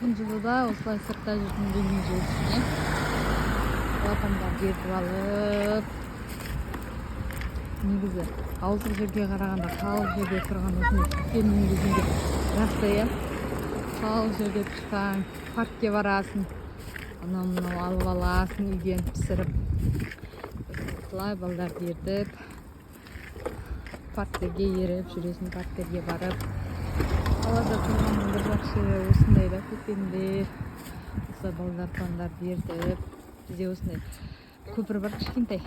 өткөн жылы да осылай сыртта жүрдүм биринчи жыл. Балапандарды ертип алып, негизи ауылдук жерге караганда калыс жерде турган осундай түптенүүнүн кезинде жакшы э. Калыс жерде турсаң, паркке барасың, анан мына алып аласың, үйдөн писирип, осылай балдарды ертип, парктерге ерип жүрөсүң, парктерге барып. Аларда турганын бир жакшы ушундай да, көктемде осылай балдарды ертип, бизде осундай көпүр бар, кичинекей.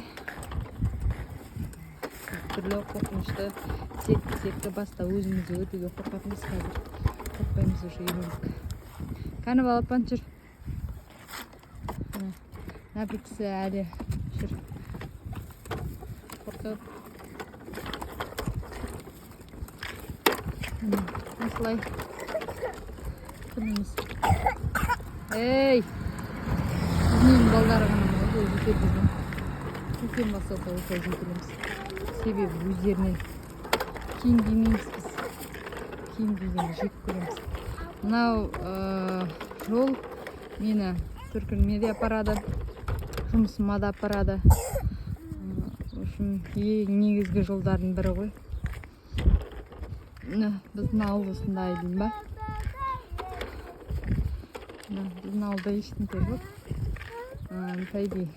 Түрлүү коркунучтуу сетке баста өзүбүз өтүүгө коркотмуз азыр. Коркпойбуз, ушу үйрөндүк. Каны балапан жүр. Наприксы әлі жүр. Коркуп. Осылай күнүмүз. Эй! Биздин балдары гана өтө жетет. Көктем басталса осылай жетелемиз. Себеби өздеринен кийим киймейбиз биз. Кийим кийгенди жек көрөбүз. Мынау жол мени Түркүнөмө да апарады, жумушума да апарады. Ушун эң негизги жолдардын бири ғой. Биздин ауыл ушундай дейм ба? Биздин ауылда эчтеке жок. Тайби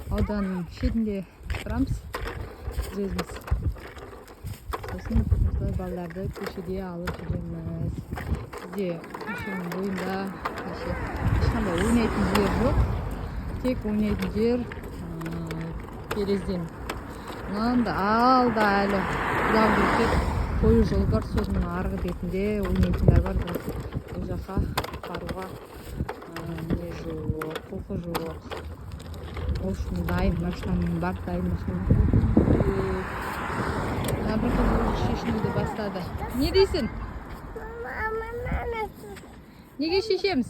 ауданын шетинде турамыз. Өзүбүз. Сосын осылай балдарды көчөдө алып жүрөбүз. Бизде көчөнүн боюнда эч кандай ойнайтын жер жок. Тек ойнайтын жер Перезден. Мында алда эле Лаврикте кою жол бар, сонун аркы бетинде ойнайтындар бар. Бул жака барууга эмне жок, кулку жок. Ушундай машинам бар, дайым машина. Bir kız şişmedi başladı. Ne diyorsun? Nege şişemiz?